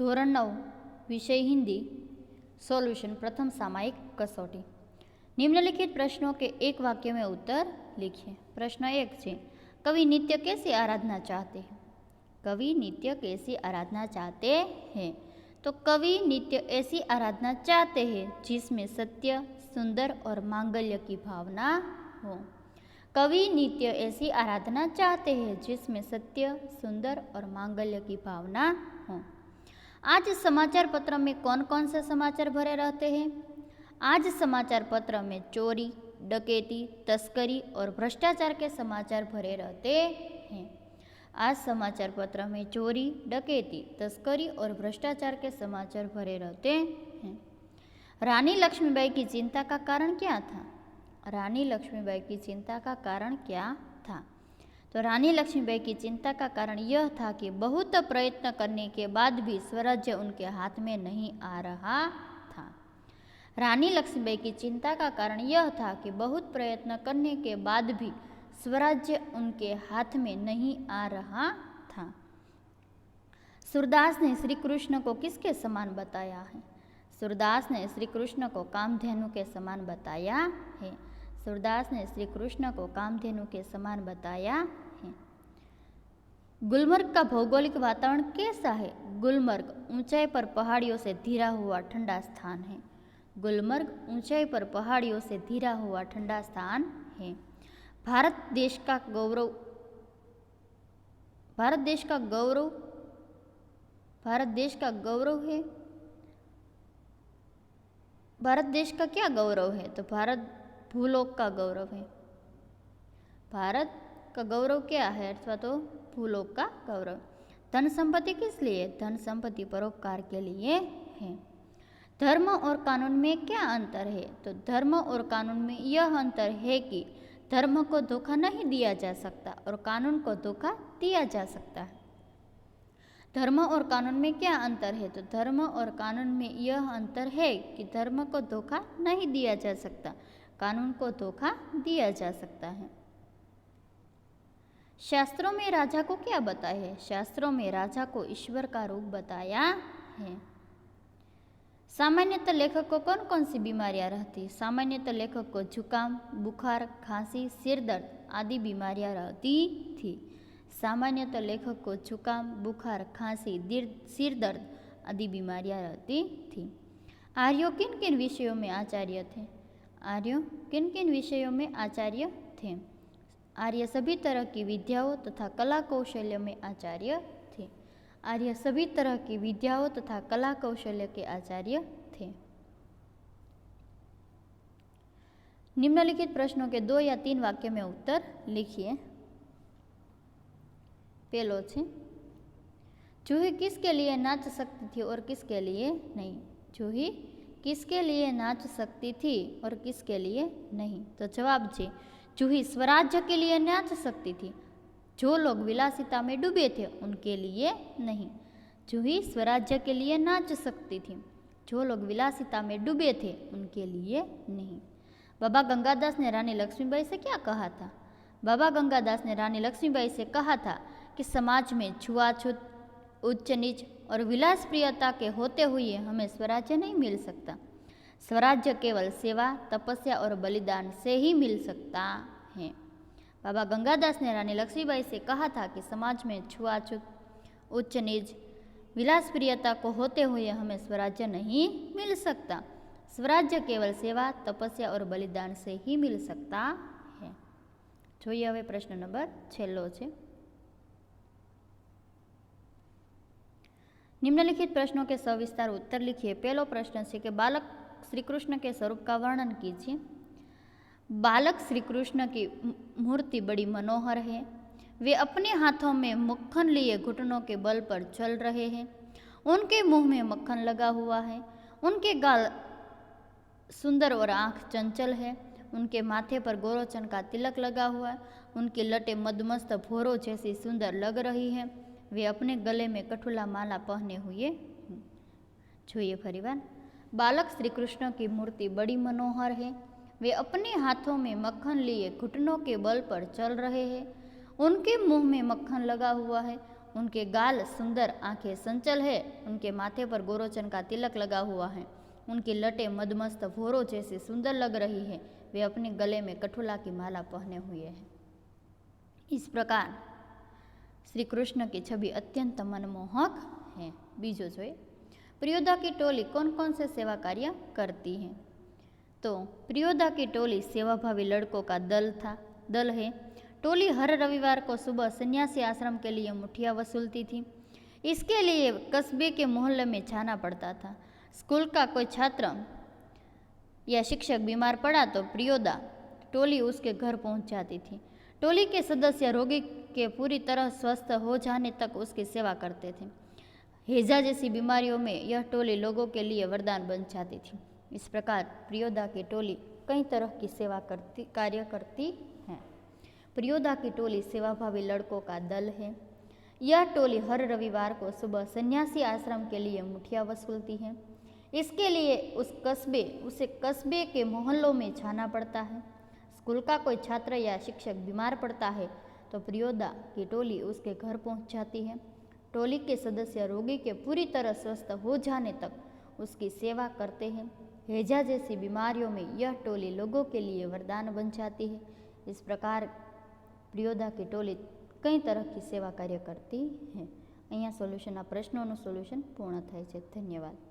ધોરણ 9 विषय हिंदी सॉल्यूशन प्रथम सामायिक कसौटी। निम्नलिखित प्रश्नों के एक वाक्य में उत्तर लिखिए। प्रश्न 1 है, कवि नित्य कैसी आराधना चाहते हैं? कवि नित्य कैसी आराधना चाहते हैं? तो कवि नित्य ऐसी आराधना चाहते हैं जिसमें सत्य, सुंदर और मांगल्य की भावना हो। कवि नित्य ऐसी आराधना चाहते हैं जिसमें सत्य, सुंदर और मांगल्य की भावना हो। आज समाचार पत्र में कौन कौन से समाचार भरे रहते हैं? आज समाचार पत्र में चोरी, डकैती, तस्करी और भ्रष्टाचार के समाचार भरे रहते हैं। आज समाचार पत्र में चोरी, डकैती, तस्करी और भ्रष्टाचार के समाचार भरे रहते हैं। रानी लक्ष्मीबाई की चिंता का कारण क्या था? रानी लक्ष्मीबाई की चिंता का कारण क्या था? तो रानी लक्ष्मीबाई की चिंता का कारण यह था कि बहुत प्रयत्न करने के बाद भी स्वराज्य उनके हाथ में नहीं आ रहा था। रानी लक्ष्मीबाई की चिंता का कारण यह था कि बहुत प्रयत्न करने के बाद भी स्वराज्य उनके हाथ में नहीं आ रहा था। सूरदास ने श्री कृष्ण को किसके समान बताया है? सूरदास ने श्री कृष्ण को कामधेनु के समान बताया है। सूरदास ने श्री कृष्ण को कामधेनु के समान बताया है। गुलमर्ग का भौगोलिक वातावरण कैसा है? गुलमर्ग ऊंचाई पर पहाड़ियों से घिरा हुआ ठंडा स्थान है। गुलमर्ग ऊंचाई पर पहाड़ियों से घिरा हुआ ठंडा स्थान है। भारत देश का गौरव है। भारत देश का क्या गौरव है? तो भारत भूलोक का गौरव है। भारत का गौरव क्या है? अथवा तो भूलोक का गौरव। धन संपत्ति किस लिए? धन संपत्ति परोपकार के लिए है। धर्म और कानून में क्या अंतर है? तो धर्म और कानून में यह अंतर है कि धर्म को धोखा नहीं दिया जा सकता और कानून को धोखा दिया जा सकता है। धर्म और कानून में क्या अंतर है? तो धर्म और कानून में यह अंतर है कि धर्म को धोखा नहीं दिया जा सकता, कानून को धोखा दिया जा सकता है। शास्त्रों में राजा को क्या बताया है? शास्त्रों में राजा को ईश्वर का रूप बताया है। सामान्यतः लेखक को कौन कौन सी बीमारियां रहती? सामान्यतः लेखक को जुकाम, बुखार, खांसी, सिर दर्द आदि बीमारियां रहती थी। सामान्यतः लेखक को जुकाम, बुखार, खांसी, सिर दर्द आदि बीमारियां रहती थी। आर्यों किन किन विषयों में आचार्य थे? आर्यों किन किन विषयों में आचार्य थे? आर्य सभी तरह की विद्याओं तथा कला कौशल्य में आचार्य थे। आर्य सभी तरह की विद्याओं तथा कला कौशल्य के आचार्य थे। निम्नलिखित प्रश्नों के 2 या 3 वाक्य में उत्तर लिखिए। पहलो है, जूही किसके लिए नाच सकती थी और किसके लिए नहीं? जूही किसके लिए नाच सकती थी और किसके लिए नहीं? तो जवाब है, जूही स्वराज्य के लिए नाच सकती थी। जो लोग विलासिता में डूबे थे उनके लिए नहीं। जूही स्वराज्य के लिए नाच सकती थी। जो लोग विलासिता में डूबे थे उनके लिए नहीं। बाबा गंगादास ने रानी लक्ष्मीबाई से क्या कहा था? बाबा गंगादास ने रानी लक्ष्मीबाई से कहा था कि समाज में छुआछूत, उच्च नीच और विलास प्रियता के होते हुए हमें स्वराज्य नहीं मिल सकता। स्वराज्य केवल सेवा, तपस्या और बलिदान से ही मिल सकता है। बाबा गंगादास ने रानी लक्ष्मीबाई से कहा था कि समाज में छुआछूत, उच्च नीच, विलास प्रियता को होते हुए हमें स्वराज्य नहीं मिल सकता। स्वराज्य केवल सेवा, तपस्या और बलिदान से ही मिल सकता है। જોઈએ હવે પ્રશ્ન નંબર 6 છે। निम्नलिखित प्रश्नों के सविस्तार उत्तर लिखिए। पहलो प्रश्न है कि बालक श्री कृष्ण के स्वरूप का वर्णन कीजिए। बालक श्री कृष्ण की मूर्ति बड़ी मनोहर है। वे अपने हाथों में मक्खन लिए घुटनों के बल पर चल रहे हैं। उनके मुंह में मक्खन लगा हुआ है। उनके गाल सुंदर और आंख चंचल है। उनके माथे पर गोरोचन का तिलक लगा हुआ है। उनकी लटें मदमस्त भोरों जैसी सुंदर लग रही है। वे अपने गले में कठुला माला पहने हुए। જોઈએ ફરીવાર। बालक श्री कृष्ण की मूर्ति बड़ी मनोहर है। वे अपने हाथों में मक्खन लिए घुटनों के बल पर चल रहे हैं। उनके मुंह में मक्खन लगा हुआ है। उनके गाल सुंदर, आंखें संचल है, उनके माथे पर गोरोचन का तिलक लगा हुआ है, उनकी लटें मदमस्त भौरों जैसी सुंदर लग रही है, वे अपने गले में कठुला की माला पहने हुए हैं। इस प्रकार श्री कृष्ण की छवि अत्यंत मनमोहक है। बीजो जोए, प्रियोदा की टोली कौन कौन से सेवा कार्य करती है? तो प्रियोदा की टोली सेवाभावी लड़कों का दल है। टोली हर रविवार को सुबह सन्यासी आश्रम के लिए मुठिया वसूलती थी। इसके लिए कस्बे के मोहल्ले में जाना पड़ता था। स्कूल का कोई छात्र या शिक्षक बीमार पड़ा तो प्रियोदा टोली उसके घर पहुंच जाती थी। टोली के सदस्य रोगी के पूरी तरह स्वस्थ हो जाने तक उसकी सेवा करते थे। हैजा जैसी बीमारियों में यह टोली लोगों के लिए वरदान बन जाती थी। इस प्रकार प्रियोदा की टोली कई तरह की कार्य करती है। प्रियोदा की टोली सेवाभावी लड़कों का दल है। यह टोली हर रविवार को सुबह सन्यासी आश्रम के लिए मुठिया वसूलती है। इसके लिए उसे कस्बे के मोहल्लों में जाना पड़ता है। स्कूल का कोई छात्र या शिक्षक बीमार पड़ता है तो प्रियोदा की टोली उसके घर पहुंच जाती है। टोली के सदस्य रोगी के पूरी तरह स्वस्थ हो जाने तक उसकी सेवा करते हैं। हैजा जैसी बीमारियों में यह टोली लोगों के लिए वरदान बन जाती है। इस प्रकार प्रियोदा की टोली कई तरह की सेवा कार्य करती है। અહીંયા સોલ્યુશનના પ્રશ્નોનું સોલ્યુશન પૂર્ણ થાય છે. ધન્યવાદ.